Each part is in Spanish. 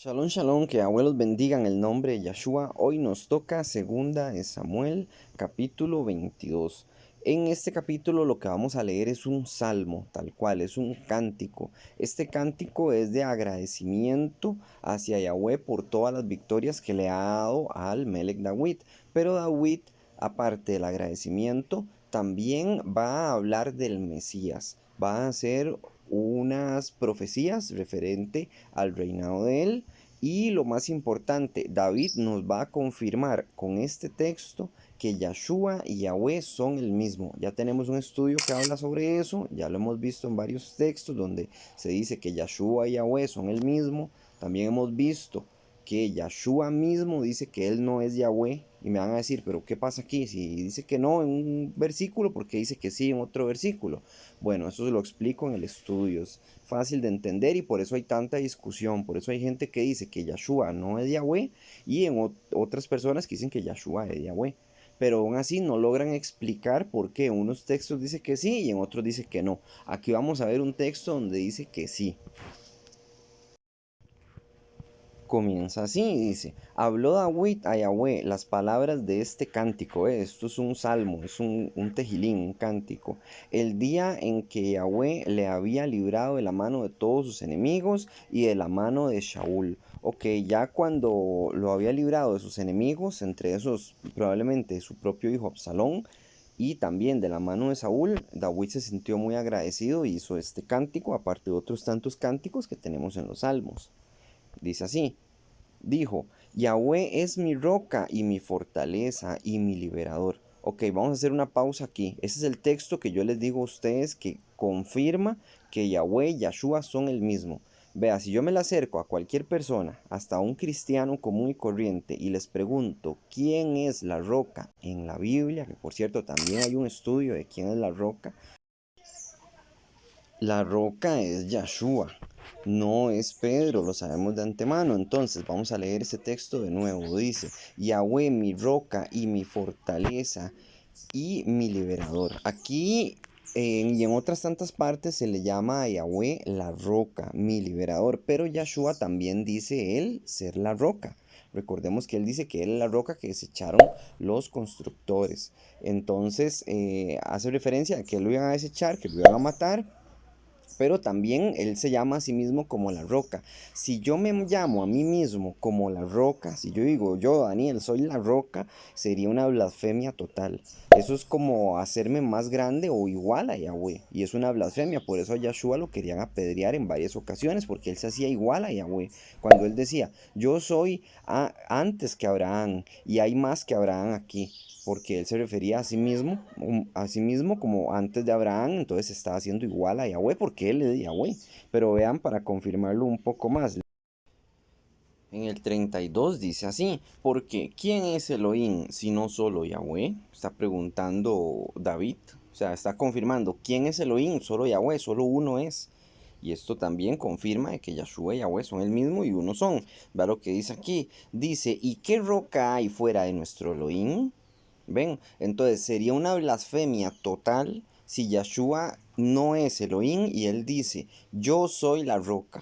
Shalom, shalom, que abuelos bendigan el nombre de Yahshua. Hoy nos toca segunda de Samuel, capítulo 22. En este capítulo lo que vamos a leer es un salmo, tal cual, es un cántico. Este cántico es de agradecimiento hacia Yahweh por todas las victorias que le ha dado al Melech David. Pero David, aparte del agradecimiento, también va a hablar del Mesías. Va a hacer unas profecías referente al reinado de él. Y lo más importante, David nos va a confirmar con este texto que Yahshua y Yahweh son el mismo. Ya tenemos un estudio que habla sobre eso, ya lo hemos visto en varios textos donde se dice que Yahshua y Yahweh son el mismo. También hemos visto que Yahshua mismo dice que él no es Yahweh. Y me van a decir, pero ¿qué pasa aquí? Si dice que no en un versículo, ¿por qué dice que sí en otro versículo? Bueno, eso se lo explico en el estudio. Es fácil de entender y por eso hay tanta discusión. Por eso hay gente que dice que Yahshua no es Yahweh y otras personas que dicen que Yahshua es Yahweh. Pero aún así no logran explicar por qué. Unos textos dicen que sí y en otros dicen que no. Aquí vamos a ver un texto donde dice que sí. Comienza así, dice, habló David a Yahweh las palabras de este cántico, esto es un salmo, es un tejilín, un cántico, el día en que Yahweh le había librado de la mano de todos sus enemigos y de la mano de Shaul. Ok, ya cuando lo había librado de sus enemigos, entre esos probablemente su propio hijo Absalón, y también de la mano de Saúl, David se sintió muy agradecido y hizo este cántico, aparte de otros tantos cánticos que tenemos en los salmos. Dice así, dijo, Yahweh es mi roca y mi fortaleza y mi liberador. Ok, vamos a hacer una pausa aquí. Ese es el texto que yo les digo a ustedes que confirma que Yahweh y Yahshua son el mismo. Vea, si yo me le acerco a cualquier persona, hasta a un cristiano común y corriente, y les pregunto quién es la roca en la Biblia, que por cierto también hay un estudio de quién es la roca es Yahshua, no es Pedro, lo sabemos de antemano. Entonces vamos a leer ese texto de nuevo. Dice, Yahweh mi roca y mi fortaleza y mi liberador. Aquí y en otras tantas partes se le llama a Yahweh la roca, mi liberador. Pero Yahshua también dice él ser la roca. Recordemos que él dice que él es la roca que desecharon los constructores. Entonces hace referencia a que lo iban a desechar, que lo iban a matar, pero también él se llama a sí mismo como la roca. Si yo me llamo a mí mismo como la roca, si yo digo yo, Daniel, soy la roca, sería una blasfemia total. Eso es como hacerme más grande o igual a Yahweh. Y es una blasfemia. Por eso a Yahshua lo querían apedrear en varias ocasiones, porque él se hacía igual a Yahweh. Cuando él decía, yo soy antes que Abraham y hay más que Abraham aquí, porque él se refería a sí mismo como antes de Abraham, entonces estaba haciendo igual a Yahweh porque él es Yahweh. Pero vean, para confirmarlo un poco más, en el 32 dice así, porque ¿quién es Elohim si no solo Yahweh? Está preguntando David, o sea, está confirmando, ¿quién es Elohim? Solo Yahweh, solo uno es. Y esto también confirma de que Yahshua y Yahweh son el mismo y uno son. Vea lo que dice aquí. Dice, ¿y qué roca hay fuera de nuestro Elohim? ¿Ven? Entonces sería una blasfemia total si Yahshua no es Elohim y él dice, yo soy la roca.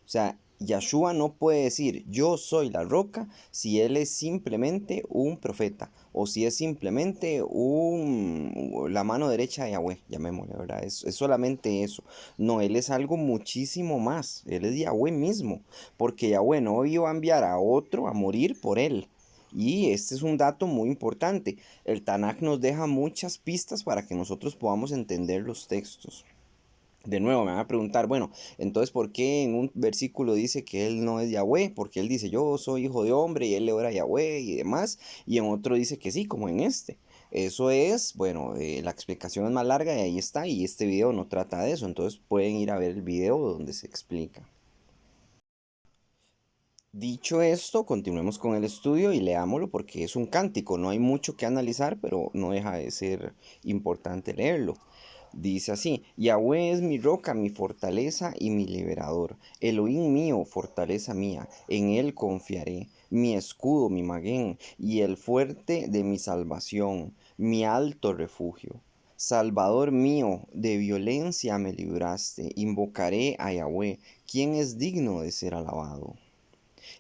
O sea, Yahshua no puede decir, yo soy la roca, si él es simplemente un profeta o si es simplemente la mano derecha de Yahweh, llamémosle, ¿verdad? Es solamente eso. No, él es algo muchísimo más. Él es Yahweh mismo, porque Yahweh no iba a enviar a otro a morir por él. Y este es un dato muy importante. El Tanakh nos deja muchas pistas para que nosotros podamos entender los textos. De nuevo me van a preguntar, bueno, entonces ¿por qué en un versículo dice que él no es Yahweh? Porque él dice yo soy hijo de hombre y él le ora a Yahweh y demás. Y en otro dice que sí, como en este. Eso es, bueno, la explicación es más larga y ahí está. Y este video no trata de eso. Entonces pueden ir a ver el video donde se explica. Dicho esto, continuemos con el estudio y leámoslo porque es un cántico, no hay mucho que analizar, pero no deja de ser importante leerlo. Dice así, Yahweh es mi roca, mi fortaleza y mi liberador, Elohim mío, fortaleza mía, en él confiaré, mi escudo, mi maguén y el fuerte de mi salvación, mi alto refugio. Salvador mío, de violencia me libraste, invocaré a Yahweh, quien es digno de ser alabado.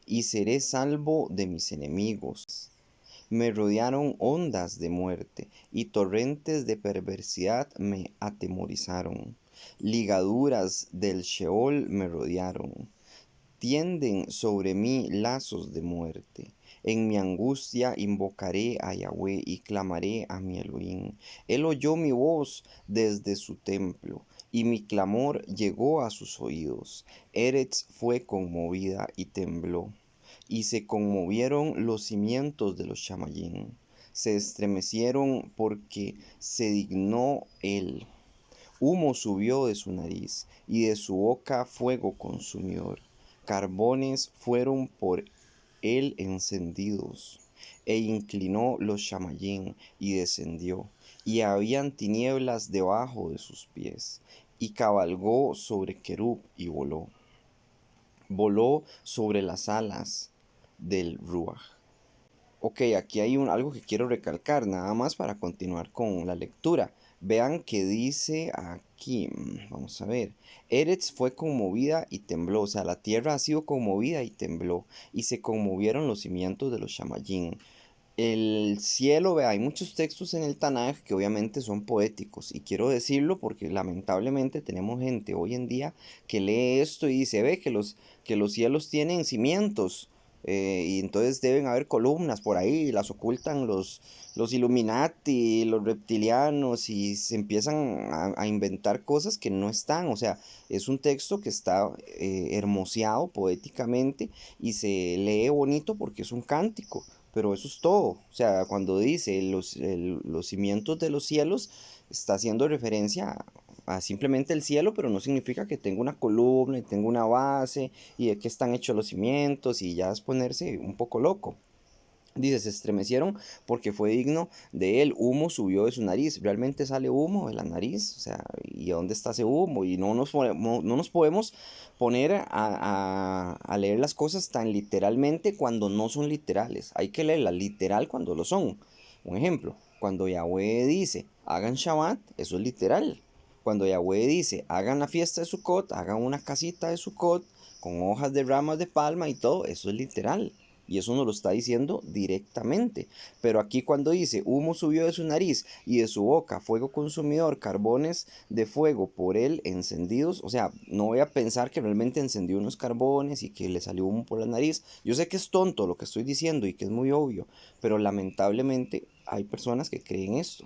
y seré salvo de mis enemigos. Me rodearon ondas de muerte, y torrentes de perversidad me atemorizaron. Ligaduras del Sheol me rodearon. Tienden sobre mí lazos de muerte. En mi angustia invocaré a Yahweh y clamaré a mi Elohim. Él oyó mi voz desde su templo, y mi clamor llegó a sus oídos. Eretz fue conmovida y tembló, y se conmovieron los cimientos de los Shamayim. Se estremecieron porque se dignó él. Humo subió de su nariz, y de su boca fuego consumidor. Carbones fueron por él encendidos, e inclinó los Shamayim, y descendió, y habían tinieblas debajo de sus pies, y cabalgó sobre Querub y voló. Voló sobre las alas del Ruach. Ok, aquí hay algo que quiero recalcar, nada más para continuar con la lectura. Vean que dice aquí, vamos a ver, Eretz fue conmovida y tembló, o sea, la tierra ha sido conmovida y tembló, y se conmovieron los cimientos de los Shamayim. El cielo, vea, hay muchos textos en el Tanaj que obviamente son poéticos, y quiero decirlo porque lamentablemente tenemos gente hoy en día que lee esto y dice, ve que los cielos tienen cimientos, y entonces deben haber columnas por ahí, y las ocultan los Illuminati, los reptilianos, y se empiezan a inventar cosas que no están. O sea, es un texto que está hermoseado poéticamente y se lee bonito porque es un cántico, pero eso es todo. O sea, cuando dice los cimientos de los cielos, está haciendo referencia a simplemente el cielo, pero no significa que tenga una columna y tenga una base y de qué están hechos los cimientos, y ya es ponerse un poco loco. Dice, se estremecieron porque fue digno de él. Humo subió de su nariz. ¿Realmente sale humo de la nariz? O sea, ¿y dónde está ese humo? Y no nos podemos poner a leer las cosas tan literalmente cuando no son literales. Hay que leerlas literal cuando lo son. Un ejemplo, cuando Yahweh dice, hagan Shabbat, eso es literal. Cuando Yahweh dice, hagan la fiesta de Sukkot, hagan una casita de Sukkot con hojas de ramas de palma y todo, eso es literal. Y eso nos lo está diciendo directamente. Pero aquí cuando dice, humo subió de su nariz y de su boca fuego consumidor, carbones de fuego por él encendidos. O sea, no voy a pensar que realmente encendió unos carbones y que le salió humo por la nariz. Yo sé que es tonto lo que estoy diciendo y que es muy obvio, pero lamentablemente hay personas que creen esto.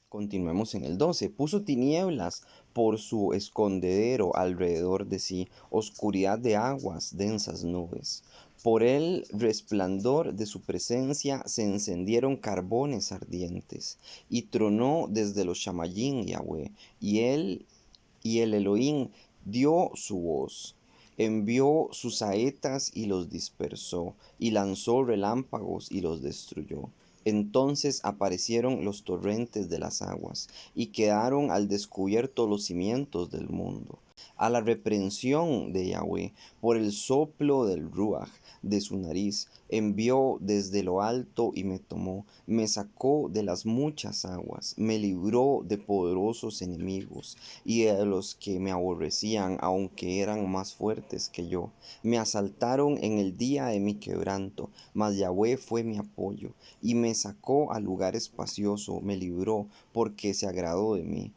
Continuemos en el 12. Puso tinieblas por su escondedero alrededor de sí, oscuridad de aguas, densas nubes. Por el resplandor de su presencia se encendieron carbones ardientes, y tronó desde los Shamayim Yahweh, y el Elohim dio su voz. Envió sus saetas y los dispersó, y lanzó relámpagos y los destruyó. Entonces aparecieron los torrentes de las aguas, y quedaron al descubierto los cimientos del mundo. A la reprensión de Yahweh, por el soplo del Ruach de su nariz, envió desde lo alto y me tomó, me sacó de las muchas aguas, me libró de poderosos enemigos y de los que me aborrecían, aunque eran más fuertes que yo. Me asaltaron en el día de mi quebranto, mas Yahweh fue mi apoyo, y me sacó a lugar espacioso, me libró, porque se agradó de mí.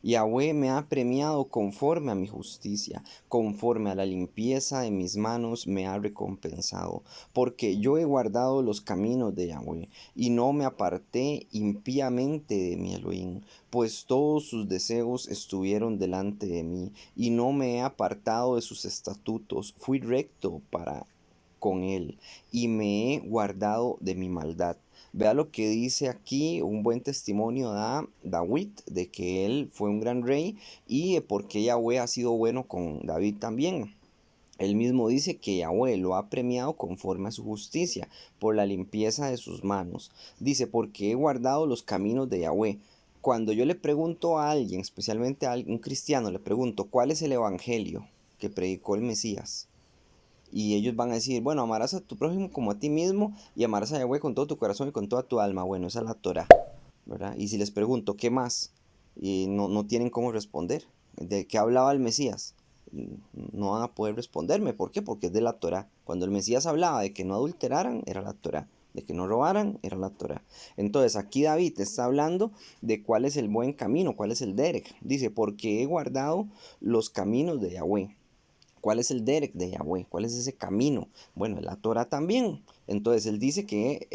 Yahweh me ha premiado conforme a mi justicia, conforme a la limpieza de mis manos me ha recompensado, porque yo he guardado los caminos de Yahweh, y no me aparté impíamente de mi Elohim, pues todos sus deseos estuvieron delante de mí, y no me he apartado de sus estatutos, fui recto para con él, y me he guardado de mi maldad. Vea lo que dice aquí, un buen testimonio da David de que él fue un gran rey y de por qué Yahweh ha sido bueno con David también. Él mismo dice que Yahweh lo ha premiado conforme a su justicia, por la limpieza de sus manos. Dice, porque he guardado los caminos de Yahweh. Cuando yo le pregunto a alguien, especialmente a un cristiano, le pregunto, ¿cuál es el evangelio que predicó el Mesías? Y ellos van a decir, bueno, amarás a tu prójimo como a ti mismo y amarás a Yahweh con todo tu corazón y con toda tu alma. Bueno, esa es la Torah, ¿verdad? Y si les pregunto, ¿qué más? Y no tienen cómo responder. ¿De qué hablaba el Mesías? no van a poder responderme. ¿Por qué? Porque es de la Torá. Cuando el Mesías hablaba de que no adulteraran, era la Torá. De que no robaran, era la Torá. Entonces aquí David está hablando de cuál es el buen camino, cuál es el derek. Dice, porque he guardado los caminos de Yahweh. ¿Cuál es el derek de Yahweh? ¿Cuál es ese camino? Bueno, la Torah también. Entonces él dice que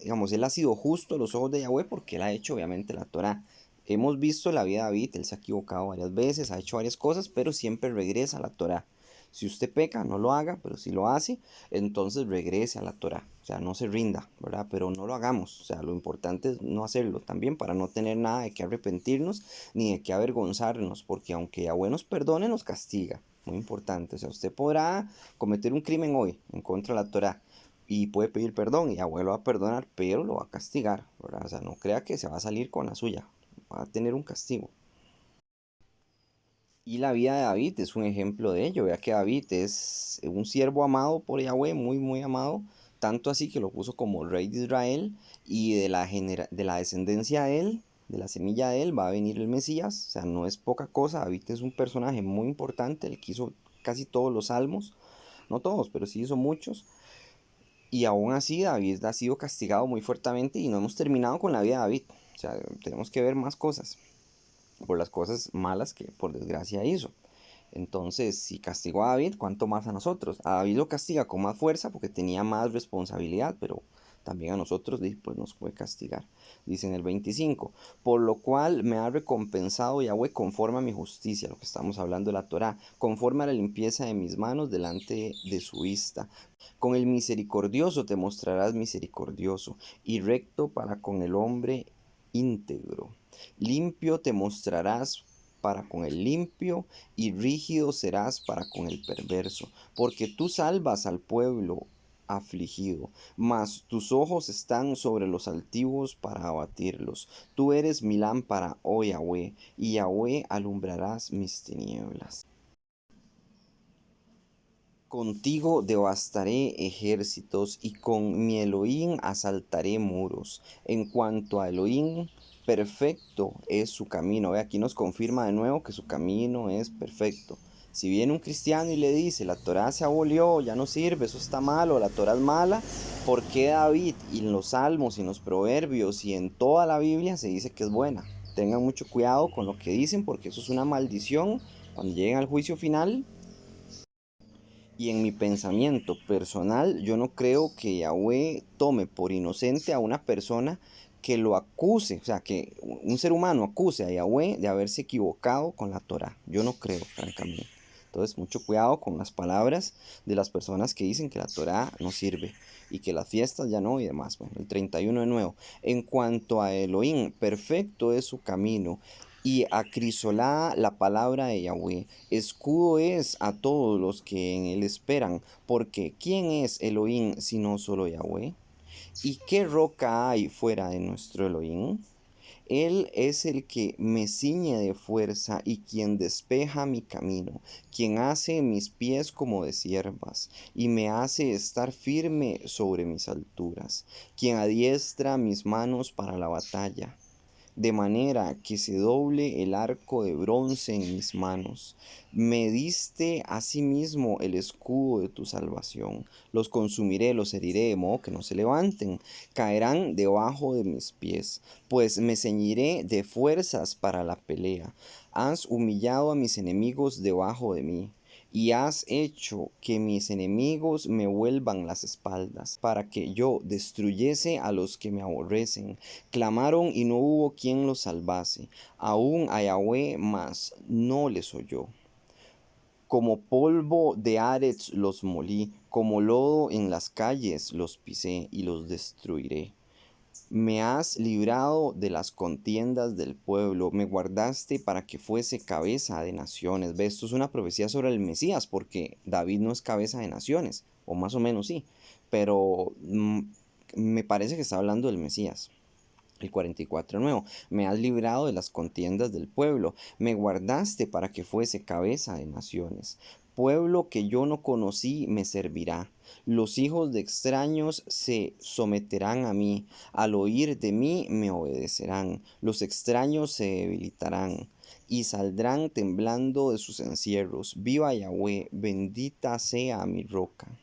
digamos, él ha sido justo a los ojos de Yahweh porque él ha hecho obviamente la Torah. Hemos visto la vida de David, él se ha equivocado varias veces, ha hecho varias cosas, pero siempre regresa a la Torah. Si usted peca, no lo haga, pero si lo hace, entonces regrese a la Torah. O sea, no se rinda, ¿verdad? Pero no lo hagamos. O sea, lo importante es no hacerlo también para no tener nada de que arrepentirnos ni de que avergonzarnos, porque aunque Yahweh nos perdone, nos castiga. Muy importante. O sea, usted podrá cometer un crimen hoy en contra de la Torah y puede pedir perdón y Yahweh lo va a perdonar, pero lo va a castigar, ¿verdad? O sea, no crea que se va a salir con la suya. Va a tener un castigo. Y la vida de David es un ejemplo de ello. Vea que David es un siervo amado por Yahweh, muy, muy amado. Tanto así que lo puso como rey de Israel. Y de la descendencia de él, de la semilla de él, va a venir el Mesías. O sea, no es poca cosa. David es un personaje muy importante. El que hizo casi todos los salmos. No todos, pero sí hizo muchos. Y aún así David ha sido castigado muy fuertemente. Y no hemos terminado con la vida de David. O sea, tenemos que ver más cosas. Por las cosas malas que por desgracia hizo. Entonces, si castigó a David, ¿cuánto más a nosotros? A David lo castiga con más fuerza porque tenía más responsabilidad, pero también a nosotros pues nos puede castigar. Dice en el 25, por lo cual me ha recompensado Yahweh conforme a mi justicia, lo que estamos hablando de la Torá, conforme a la limpieza de mis manos delante de su vista. Con el misericordioso te mostrarás misericordioso y recto para con el hombre íntegro. Limpio te mostrarás para con el limpio y rígido serás para con el perverso, porque tú salvas al pueblo afligido, mas tus ojos están sobre los altivos para abatirlos. Tú eres mi lámpara, oh Yahweh, y Yahweh alumbrarás mis tinieblas. Contigo devastaré ejércitos y con mi Elohim asaltaré muros. En cuanto a Elohim, perfecto es su camino. Ve, aquí nos confirma de nuevo que su camino es perfecto. Si viene un cristiano y le dice, la Torah se abolió, ya no sirve, eso está malo, la Torah es mala, ¿por qué David y en los salmos y en los proverbios y en toda la Biblia se dice que es buena? Tengan mucho cuidado con lo que dicen porque eso es una maldición. Cuando lleguen al juicio final, y en mi pensamiento personal, yo no creo que Yahweh tome por inocente a una persona que lo acuse, o sea, que un ser humano acuse a Yahweh de haberse equivocado con la Torah. Yo no creo, francamente. Entonces, mucho cuidado con las palabras de las personas que dicen que la Torah no sirve y que las fiestas ya no y demás. Bueno, el 31 de nuevo. En cuanto a Elohim, perfecto es su camino y acrisolada la palabra de Yahweh. Escudo es a todos los que en él esperan, porque ¿quién es Elohim sino solo Yahweh? ¿Y qué roca hay fuera de nuestro Elohim? Él es el que me ciñe de fuerza y quien despeja mi camino, quien hace mis pies como de ciervas y me hace estar firme sobre mis alturas, quien adiestra mis manos para la batalla de manera que se doble el arco de bronce en mis manos. Me diste asimismo el escudo de tu salvación. Los consumiré, los heriré, de modo que no se levanten. Caerán debajo de mis pies, pues me ceñiré de fuerzas para la pelea. Has humillado a mis enemigos debajo de mí y has hecho que mis enemigos me vuelvan las espaldas, para que yo destruyese a los que me aborrecen. Clamaron y no hubo quien los salvase, aún a Yahweh, mas no les oyó. Como polvo de Aretz los molí, como lodo en las calles los pisé y los destruiré. Me has librado de las contiendas del pueblo, me guardaste para que fuese cabeza de naciones. ¿Ves? Esto es una profecía sobre el Mesías, porque David no es cabeza de naciones, o más o menos sí, pero me parece que está hablando del Mesías. El 44 nuevo, me has librado de las contiendas del pueblo, me guardaste para que fuese cabeza de naciones. pueblo que yo no conocí me servirá. Los hijos de extraños se someterán a mí. Al oír de mí me obedecerán. Los extraños se debilitarán y saldrán temblando de sus encierros. Viva Yahweh, bendita sea mi roca.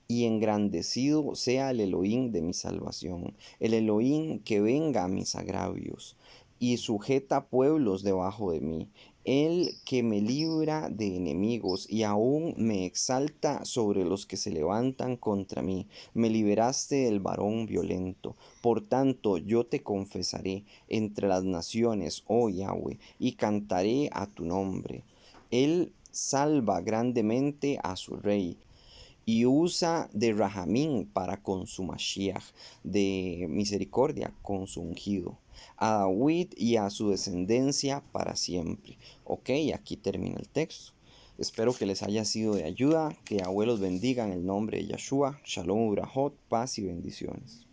Y engrandecido sea el Elohim de mi salvación, el Elohim que venga a mis agravios, y sujeta pueblos debajo de mí, el que me libra de enemigos, y aún me exalta sobre los que se levantan contra mí. Me liberaste del varón violento. Por tanto, yo te confesaré entre las naciones, oh Yahweh, y cantaré a tu nombre. Él salva grandemente a su rey y usa de Rahamín para con su Mashiach, de misericordia con su ungido, a David y a su descendencia para siempre. Ok, aquí termina el texto. Espero que les haya sido de ayuda, que abuelos bendigan en el nombre de Yahshua. Shalom, Urahot, paz y bendiciones.